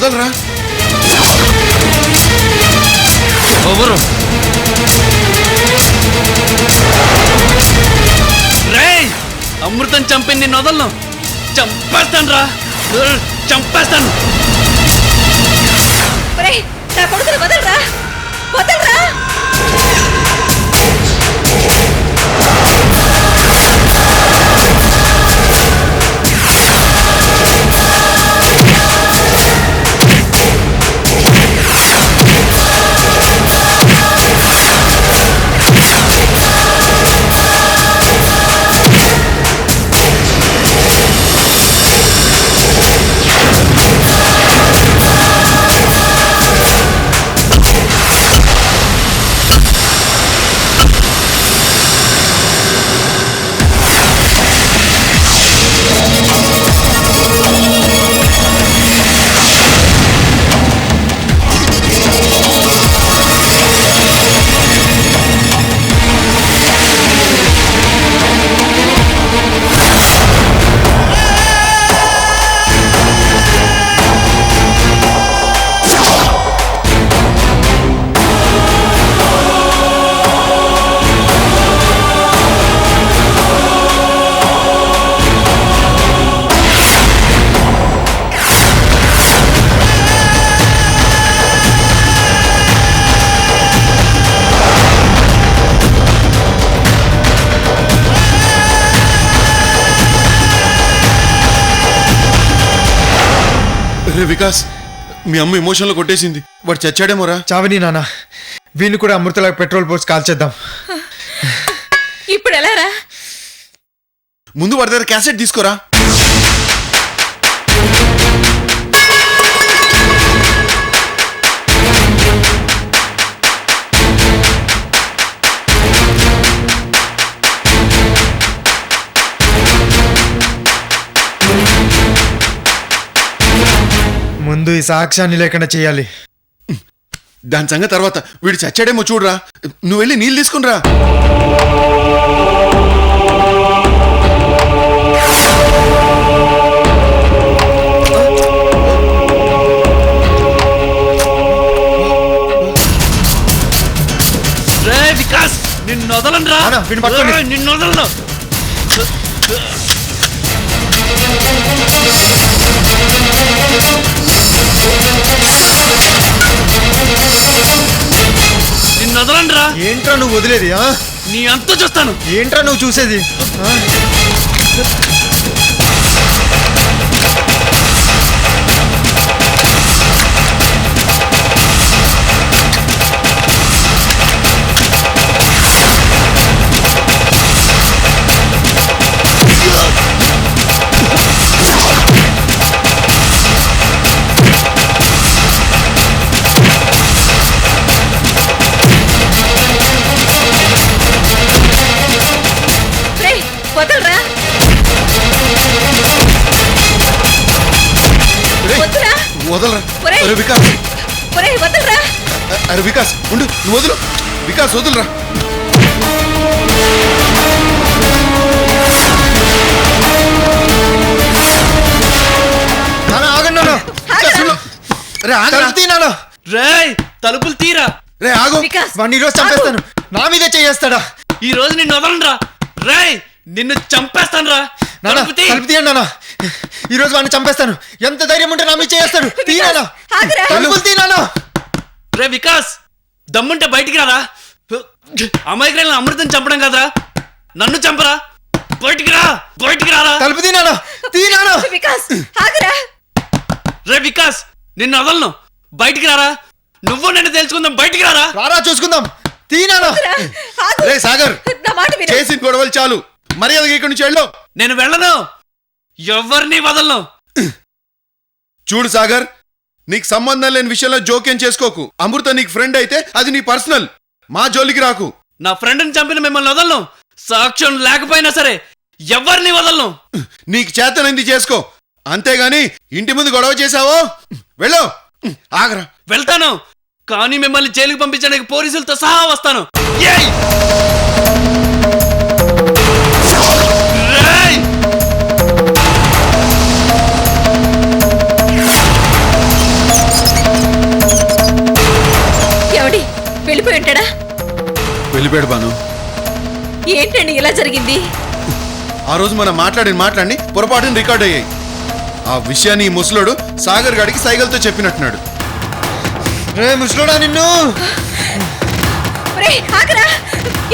వదలరా. ఎవరు రేయ్, అమృతం చంపి నిన్ను వదలను. చంపేస్తాను రా, చంపేస్తాను. నా కొడుకుని వదలరా, వదలరా. రే వికాస్, మీ అమ్మ ఎమోషన్లో కొట్టేసింది. వాడు చచ్చాడేమోరా. చావని నాన్న, వీళ్ళు కూడా అమృతలా పెట్రోల్ పోసి కాల్చేద్దాం. ఇప్పుడు ఎలా రా? ముందు వాడి దగ్గర క్యాసెట్ తీసుకోరా. ముందు ఈ సాక్ష్యాన్ని లేకుండా చేయాలి. దాని సంగతి తర్వాత. వీడు చచ్చాడేమో చూడరా. నువ్వు వెళ్ళి నీళ్ళు తీసుకునిరా. రే వికాస్, నిన్ను వదలను రా. నిన్ను వదలను. నిన్ను వదలను రా. ఏంట్రా నువ్వు వదిలేది? నీ అంతా చూస్తాను. ఏంట్రా నువ్వు చూసేది? వదలరా, వదలరా. అరే వికాస్, వదలరా. అరే వికాస్ ఉండు, నువ్వు వదులు. వికాస్ వదులురా. తలుపులు తీరా. రే ఆగు. వాడిని ఈరోజు చంపేస్తాను. నా మీదే చేస్తాడా? ఈ రోజు నిన్ను వదలను రా. రేయ్, నిన్ను చంపేస్తాను రా. తలుపు తీయండి నాన్న. ఈ రోజు వాడిని చంపేస్తాను. ఎంత ధైర్యం ఉంటే నా మీద చేస్తాడు. తీయనా తలుపులు తీయనా. రే వికాస్, దమ్ముంటే బయటికి రారా. అమాయకురాలను అమృతం చంపడం కదరా, నన్ను చంపరా. బయటికి రా, బయటికి రారా. తలుపు తీయనా. తీయనా. రే వికాస్, నిన్ను వదలను. బయటికి రారా. నువ్వు నన్ను తెలుసుకుందాం. బయటికి రారా. రారా చూసుకుందాం. తీయనా. రే సాగర్, చేసిన గొడవలు చాలు. మర్యాదగా ఇక్కడి నుంచి వెళ్ళు. నేను వెళ్ళను. ఎవరిని వదలను. చూడు సాగర్, నీకు సంబంధం లేని విషయంలో జోక్యం చేసుకోకు. అమృత నీకు ఫ్రెండ్ అయితే అది నీ పర్సనల్. మా జోలికి రాకు. నా ఫ్రెండ్ని చంపిన మిమ్మల్ని వదలను. సాక్ష్యం లేకపోయినా సరే ఎవరిని వదలను. నీకు చేతనైంది చేసుకో, అంతేగాని ఇంటి ముందు గొడవ చేశావో వెళ్ళు. ఆగరా. వెళ్తాను, కానీ మిమ్మల్ని జైలుకి పంపించడానికి పోలీసులతో సహా వస్తాను. వెళ్ళిపోయాడు బాను. ఏంటండి ఇలా జరిగింది? ఆ రోజు మనం మాట్లాడిన మాటలన్నీ పొరపాటున రికార్డ్ అయ్యాయి. ఆ విషయాన్ని ఈ ముసలోడు సాగర్ గాడికి సైగలతో చెప్పినట్టున్నాడు. రే ముసలోడా నిన్ను! ఒరేయ్, ఆగరా!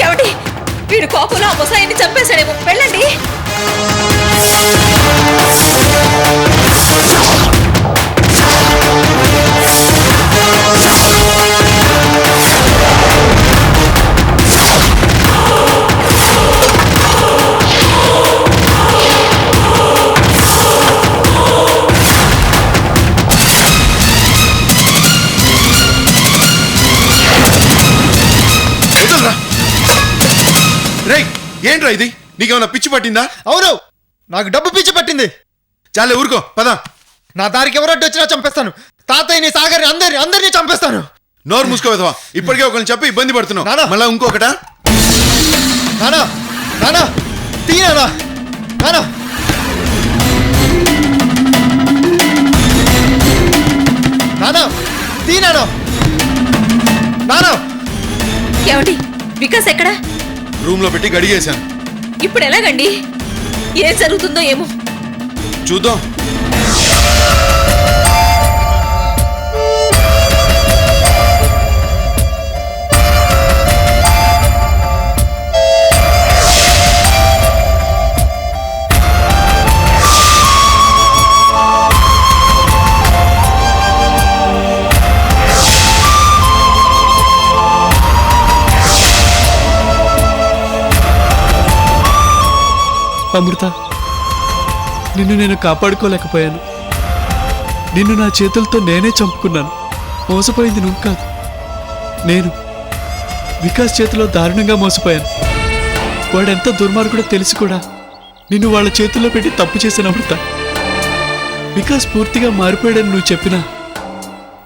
ఏమండి, వీడు కోపంలో ఆ ముసాయిని చంపేశాడేమో. వెళ్ళండి. రేయ్, ఏంట్రా ఇది? నీకేమైనా పిచ్చి పట్టిందా? అవును, నాకు డబ్బు పిచ్చి పట్టింది. చాలే ఊరుకో, పద. నా దారికి ఎవరొడ్డు వచ్చినా చంపేస్తాను. తాతయ్యని సాగర్ని అందరినీ చంపేస్తాను. నోరు మూసుకో వెధవా. ఇప్పటికే ఒకరిని చెప్పి ఇబ్బంది పడుతున్నావు. నానా. మళ్ళా ఇంకొకట. నానా నానా తీనానా నానా నానా తీనానా నానా. ఏమండి, వికాస్ ఎక్కడా? రూమ్ లో పెట్టి గడిగేశాను. ఇప్పుడు ఎలాగండి? ఏం జరుగుతుందో ఏమో. చూద్దాం. అమృత, నిన్ను నేను కాపాడుకోలేకపోయాను. నిన్ను నా చేతులతో నేనే చంపుకున్నాను. మోసపోయింది నువ్వు కాదు, నేను. వికాస్ చేతిలో దారుణంగా మోసపోయాను. వాడెంత దుర్మార్గుడో తెలిసి కూడా నిన్ను వాళ్ళ చేతుల్లో పెట్టి తప్పు చేసిన అమృత. వికాస్ పూర్తిగా మారిపోయాడని నువ్వు చెప్పినా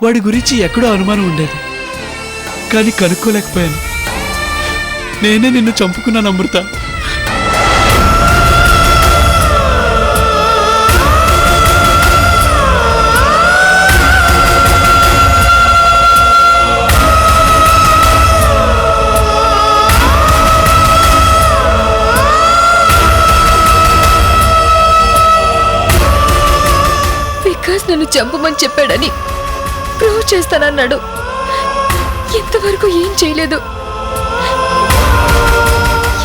వాడి గురించి ఎక్కడో అనుమానం ఉండేది, కానీ కనుక్కోలేకపోయాను. నేనే నిన్ను చంపుకున్నాను అమృత. వికాస్ నన్ను చంపమని చెప్పాడని ప్రూవ్ చేస్తానన్నాడు. ఇంతవరకు ఏం చేయలేదు.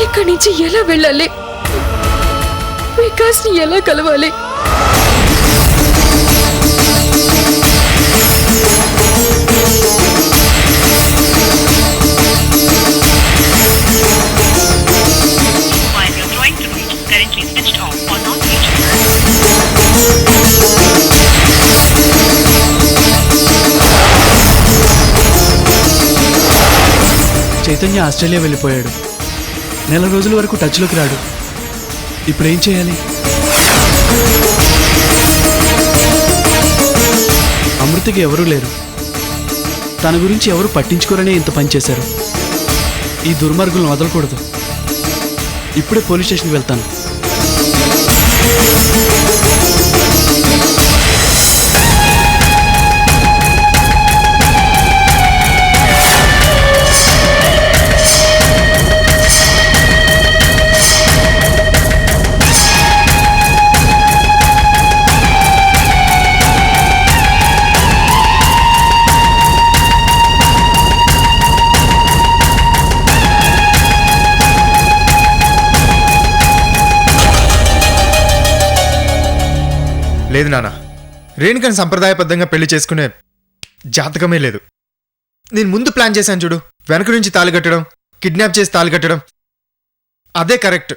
ఇక్కడి నుంచి ఎలా వెళ్ళాలి? వికాస్ ని ఎలా కలవాలి? While you're trying to reach, currently switched off or not reachable. Chaitanya Australia వెళ్ళిపోయాడు. నెల రోజుల వరకు టచ్లోకి రాడు. ఇప్పుడేం చేయాలి? అమృతకి ఎవరూ లేరు. తన గురించి ఎవరు పట్టించుకోరనే ఇంత పని చేశారు. ఈ దుర్మార్గులను వదలకూడదు. ఇప్పుడే పోలీస్ స్టేషన్కి వెళ్తాను. లేదు నాన్న, రేణుకని సంప్రదాయబద్ధంగా పెళ్లి చేసుకునే జాతకమే లేదు. నేను ముందు ప్లాన్ చేశాను చూడు, వెనక నుంచి తాళి కట్టడం, కిడ్నాప్ చేసి తాళి కట్టడం, అదే కరెక్ట్.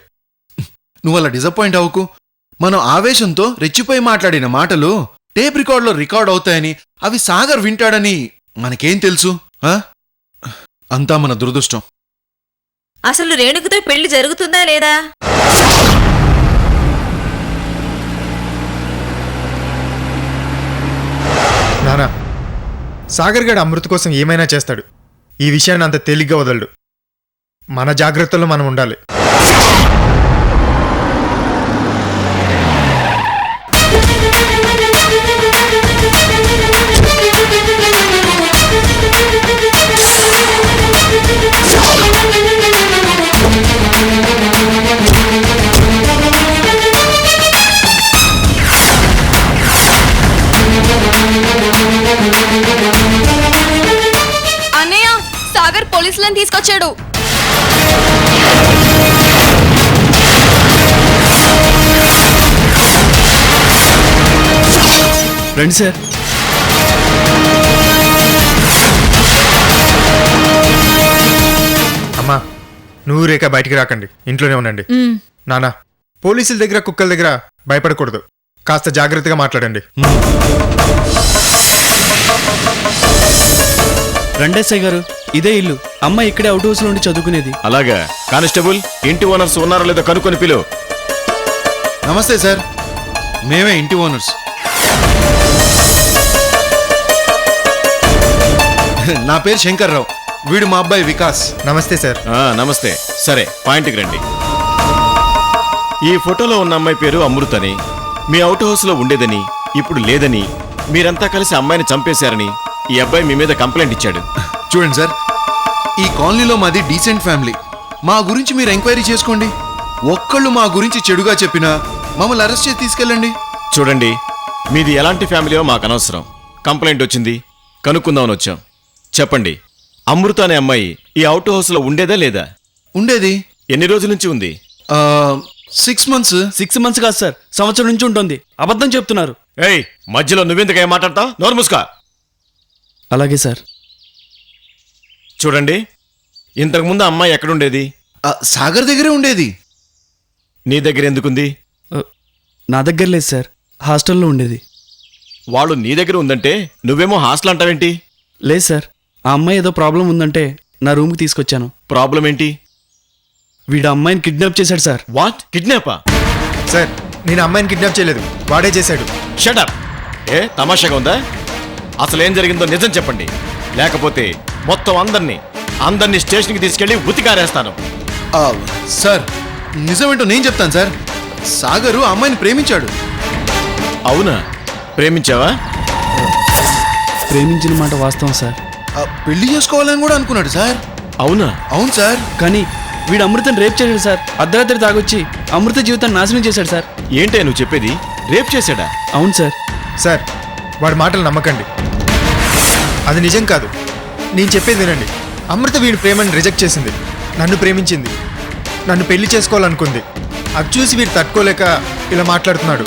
నువ్వు అలా డిసప్పాయింట్ అవ్వకు. మనం ఆవేశంతో రెచ్చిపోయి మాట్లాడిన మాటలు టేప్ రికార్డులో రికార్డ్ అవుతాయని, అవి సాగర్ వింటాడని మనకేం తెలుసు? అంతా మన దురదృష్టం. అసలు రేణుకతో పెళ్లి జరుగుతుందా లేదా? నానా, సాగర్ గడ్ అమృత కోసం ఏమైనా చేస్తాడు. ఈ విషయాన్ని అంత తేలిగ్గా వదలడు. మన జాగ్రత్తలో మనం ఉండాలి. వచ్చాడు. రండి సార్. అమ్మా నువ్వు రేఖ బయటికి రాకండి, ఇంట్లోనే ఉండండి. నానా పోలీసుల దగ్గర కుక్కల దగ్గర భయపడకూడదు, కాస్త జాగ్రత్తగా మాట్లాడండి. రండేసయ్య గారు, ఇదే ఇల్లు. అమ్మ ఇక్కడే అవుట్ హౌస్ లో ఉండి చదువుకునేది. అలాగా. కానిస్టేబుల్, ఇంటి ఓనర్స్ ఉన్నారో లేదో కనుక్కొని పిలు. నమస్తే సార్, మేమే ఇంటి ఓనర్స్. నా పేరు శంకర్రావు, వీడు మా అబ్బాయి వికాస్. నమస్తే సార్. నమస్తే. సరే, పాయింట్కి రండి. ఈ ఫోటోలో ఉన్న అమ్మాయి పేరు అమృతని, మీ అవుట్ హౌస్ లో ఉండేదని, ఇప్పుడు లేదని, మీరంతా కలిసి అమ్మాయిని చంపేశారని ఈ అబ్బాయి మీ మీద కంప్లైంట్ ఇచ్చాడు. చూడండి సార్, ఈ కాలనీలో మాది డీసెంట్ ఫ్యామిలీ. మా గురించి మీరు ఎంక్వైరీ చేసుకోండి. ఒక్కళ్ళు మా గురించి చెడుగా చెప్పినా మమ్మల్ని అరెస్ట్ చేసి తీసుకెళ్ళండి. చూడండి, మీది ఎలాంటి ఫ్యామిలీయో మాకు అనవసరం. కంప్లైంట్ వచ్చింది, కనుక్కుందామని వచ్చాం. చెప్పండి, అమృత అనే అమ్మాయి ఈ అవుట్ హౌస్ లో ఉండేదా లేదా? ఉండేది. ఎన్ని రోజుల నుంచి ఉంది? 6 months. 6 months కాదు సార్, సంవత్సరం నుంచి ఉంటుంది. అబద్ధం చెప్తున్నారు. ఏయ్, మధ్యలో నువ్వెందుకు ఏం మాట్లాడతావు? నోరు మూసుకో. అలాగే సార్. చూడండి, ఇంతకుముందు అమ్మాయి ఎక్కడుండేది? సాగర్ దగ్గరే ఉండేది. నీ దగ్గర ఎందుకుంది? నా దగ్గర లేదు సార్, హాస్టల్లో ఉండేది. వాళ్ళు నీ దగ్గర ఉందంటే నువ్వేమో హాస్టల్ అంటావేంటి? లేదు సార్, ఆ అమ్మాయి ఏదో ప్రాబ్లం ఉందంటే నా రూమ్కి తీసుకొచ్చాను. ప్రాబ్లం ఏంటి? వీడు అమ్మాయిని కిడ్నాప్ చేశాడు సార్. వాట్? కిడ్నాపా? సార్, నేను అమ్మాయిని కిడ్నాప్ చేయలేదు, వాడే చేశాడు. షటప్. ఏ తమాషాగా ఉందా? అసలు ఏం జరిగిందో నిజం చెప్పండి, లేకపోతే మొత్తం అందరినీ స్టేషన్కి తీసుకెళ్లి ఉతికారేస్తాను. సార్, నిజమేంటో నేను చెప్తాను సార్. సాగరు ఆ అమ్మాయిని ప్రేమించాడు. అవునా? ప్రేమించావా? ప్రేమించిన మాట వాస్తవం సార్. పెళ్లి చేసుకోవాలని కూడా అనుకున్నాడు సార్. అవునా? అవును సార్. కానీ వీడు అమృతని రేప్ చేశాడు సార్. అర్ధరాత్రి తాగొచ్చి అమృత జీవితాన్ని నాశనం చేశాడు సార్. ఏంటే నువ్వు చెప్పేది? రేప్ చేశాడా? అవును సార్. సార్, వాడి మాటలు నమ్మకండి, అది నిజం కాదు. నేను చెప్పేది వినండి. అమృత వీడి ప్రేమని రిజెక్ట్ చేసింది, నన్ను ప్రేమించింది, నన్ను పెళ్లి చేసుకోవాలనుకుంది. అది చూసి వీడు తట్టుకోలేక ఇలా మాట్లాడుతున్నాడు.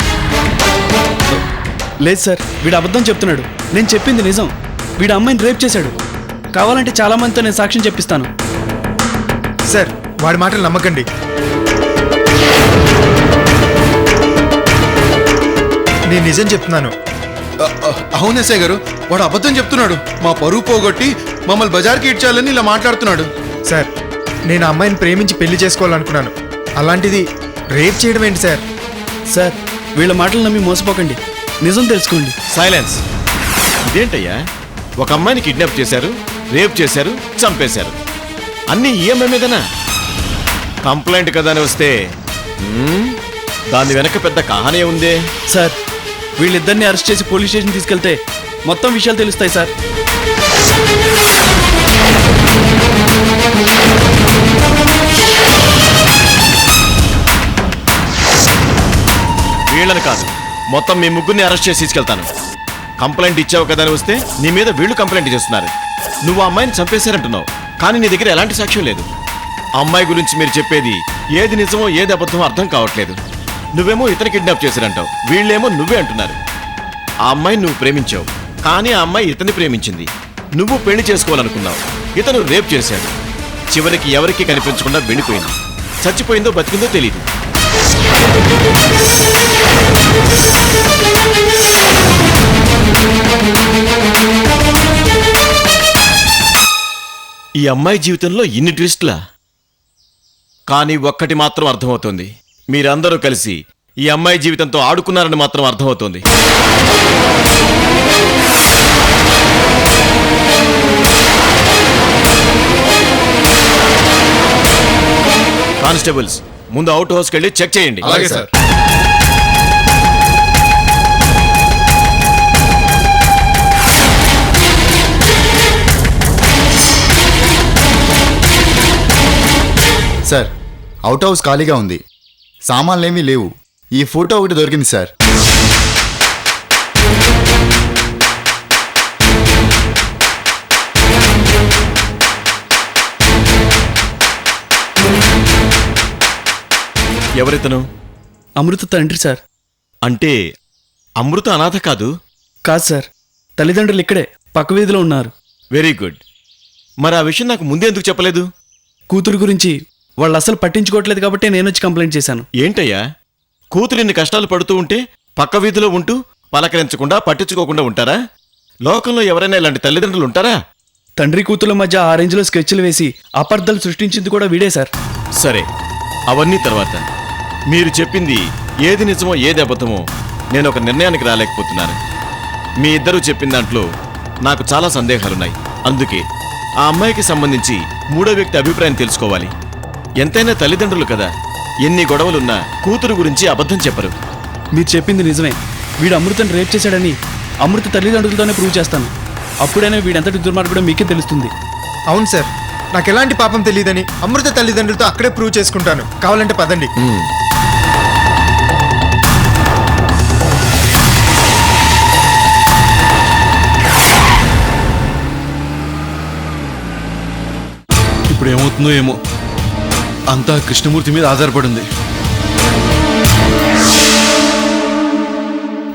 లేదు సార్, వీడు అబద్ధం చెప్తున్నాడు. నేను చెప్పింది నిజం. వీడు అమ్మాయిని రేప్ చేశాడు. కావాలంటే చాలా మందితో నేను సాక్ష్యం చెప్పిస్తాను. సార్, వాడి మాటలు నమ్మకండి. నేను నిజం చెప్తున్నాను. అవును ఎస్ఐ గారు, వాడు అబద్ధం చెప్తున్నాడు. మా పరువు పోగొట్టి మమ్మల్ని బజార్కి ఇడ్చాలని ఇలా మాట్లాడుతున్నాడు. సార్, నేను ఆ అమ్మాయిని ప్రేమించి పెళ్లి చేసుకోవాలనుకున్నాను. అలాంటిది రేప్ చేయడం ఏంటి సార్? సార్, వీళ్ళ మాటలు నమ్మి మోసపోకండి, నిజం తెలుసుకోండి. సైలెన్స్. ఇదేంటయ్యా? ఒక అమ్మాయిని కిడ్నాప్ చేశారు, రేప్ చేశారు, చంపేశారు. అన్నీ ఈ అమ్మాయి మీదనా? కంప్లైంట్ కదా అని వస్తే దాని వెనక పెద్ద కహానే ఉందే. సార్, వీళ్ళిద్దరిని అరెస్ట్ చేసి పోలీస్ స్టేషన్ తీసుకెళ్తే మొత్తం విషయాలు తెలుస్తాయి సార్. వీళ్ళని కాదు, మొత్తం మీ ముగ్గురిని అరెస్ట్ చేసి తీసుకెళ్తాను. కంప్లైంట్ ఇచ్చావు కదా అని వస్తే నీ మీద వీళ్ళు కంప్లైంట్ చేస్తున్నారు. నువ్వు ఆ అమ్మాయిని చంపేశారంటున్నావు, కానీ నీ దగ్గర ఎలాంటి సాక్ష్యం లేదు. ఆ అమ్మాయి గురించి మీరు చెప్పేది ఏది నిజమో ఏది అబద్ధమో అర్థం కావట్లేదు. నువ్వేమో ఇతను కిడ్నాప్ చేశారంటావు, వీళ్ళేమో నువ్వే అంటున్నారు. ఆ అమ్మాయిని నువ్వు ప్రేమించావు, కానీ ఆ అమ్మాయి ఇతన్ని ప్రేమించింది. నువ్వు పెళ్లి చేసుకోవాలనుకున్నావు, ఇతను రేప్ చేశాడు. చివరికి ఎవరికీ కనిపించకుండా వెళ్ళిపోయింది. చచ్చిపోయిందో బతికిందో తెలియదు. ఈ అమ్మాయి జీవితంలో ఇన్ని ట్విస్ట్లా? కానీ ఒక్కటి మాత్రం అర్థమవుతోంది, మీరందరూ కలిసి ఈ అమ్మాయి జీవితంతో ఆడుకున్నారని మాత్రం అర్థమవుతోంది. కానిస్టేబుల్స్, ముందు అవుట్ హౌస్కి వెళ్ళి చెక్ చేయండి. అలాగే సార్. సార్, అవుట్ హౌస్ ఖాళీగా ఉంది, సామాన్లేమీ లేవు. ఈ ఫోటో ఒకటి దొరికింది సార్. ఎవరితను? అమృత తండ్రి సార్. అంటే అమృత అనాథ కాదు? కాదు సార్, తల్లిదండ్రులు ఇక్కడే పక్క వీధిలో ఉన్నారు. Very good. మరి ఆ విషయం నాకు ముందే ఎందుకు చెప్పలేదు? కూతురు గురించి వాళ్ళు అసలు పట్టించుకోవట్లేదు కాబట్టి నేను వచ్చి కంప్లైంట్ చేశాను. ఏంటయ్యా, కూతురు ఇన్ని కష్టాలు పడుతూ ఉంటే పక్క వీధిలో ఉంటూ పలకరించకుండా పట్టించుకోకుండా ఉంటారా? లోకంలో ఎవరైనా ఇలాంటి తల్లిదండ్రులు ఉంటారా? తండ్రి కూతుర్ల మధ్య ఆ రేంజ్లో స్కెచ్లు వేసి అపార్థాలు సృష్టించింది కూడా వీడే సార్. సరే, అవన్నీ తర్వాత. మీరు చెప్పింది ఏది నిజమో ఏది అబద్ధమో నేను ఒక నిర్ణయానికి రాలేకపోతున్నాను. మీ ఇద్దరూ చెప్పిన దాంట్లో నాకు చాలా సందేహాలున్నాయి. అందుకే ఆ అమ్మాయికి సంబంధించి మూడో వ్యక్తి అభిప్రాయం తెలుసుకోవాలి. ఎంతైనా తల్లిదండ్రులు కదా, ఎన్ని గొడవలున్నా కూతురు గురించి అబద్ధం చెప్పరు. మీరు చెప్పింది నిజమే. వీడు అమృతను రేప్ చేశాడని అమృత తల్లిదండ్రులతోనే ప్రూవ్ చేస్తాను. అప్పుడైనా వీడంతటి దుర్మార్గుడో మీకే తెలుస్తుంది. అవును సార్, నాకు ఎలాంటి పాపం తెలియదని అమృత తల్లిదండ్రులతో అక్కడే ప్రూవ్ చేసుకుంటాను. కావాలంటే పదండి. ఇప్పుడు ఏమవుతుందో ఏమో, అంతా కృష్ణమూర్తి మీద ఆధారపడింది.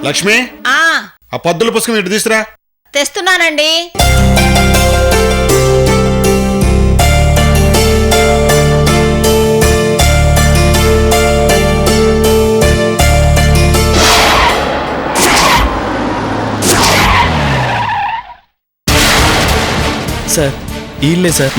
లక్ష్మి, ఆ ఆ పద్దుల పుస్తకం ఇటు తీసురా. తెస్తున్నానండి. సార్ వీళ్ళే సార్.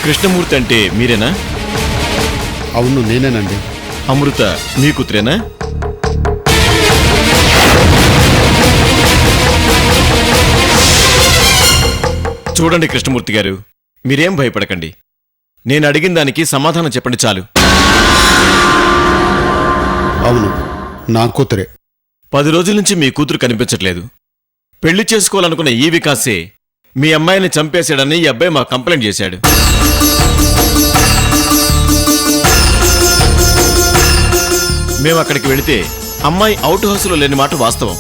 కృష్ణమూర్తి అంటే మీరేనా? అవును, నేనేనండి. అమృత మీ కూతురేనా? చూడండి కృష్ణమూర్తి గారు, మీరేం భయపడకండి. నేను అడిగిన దానికి సమాధానం చెప్పండి చాలు. అవును, నా కూతురే. 10 రోజుల నుంచి మీ కూతురు కనిపించట్లేదు. పెళ్లి చేసుకోవాలనుకున్న ఈ వికాసే మీ అమ్మాయిని చంపేశాడని ఈ అబ్బాయి మాకు కంప్లైంట్ చేశాడు. మేము అక్కడికి వెళితే అమ్మాయి అవుట్ హౌస్లో లేని మాట వాస్తవం.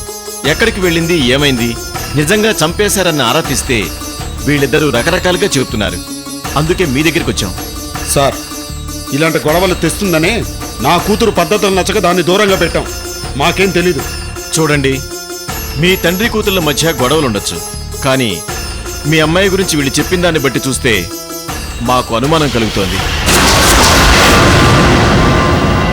ఎక్కడికి వెళ్ళింది, ఏమైంది, నిజంగా చంపేశారని ఆరా తీస్తే వీళ్ళిద్దరూ రకరకాలుగా చెబుతున్నారు. అందుకే మీ దగ్గరికి వచ్చాం. సార్, ఇలాంటి గొడవలు తెస్తుందనే నా కూతురు పద్ధతులు నచ్చక దాన్ని దూరంగా పెట్టాం. మాకేం తెలీదు. చూడండి, మీ తండ్రి కూతుళ్ళ మధ్య గొడవలుండొచ్చు, కానీ మీ అమ్మాయి గురించి వీళ్ళు చెప్పిన దాన్ని బట్టి చూస్తే మాకు అనుమానం కలుగుతోంది.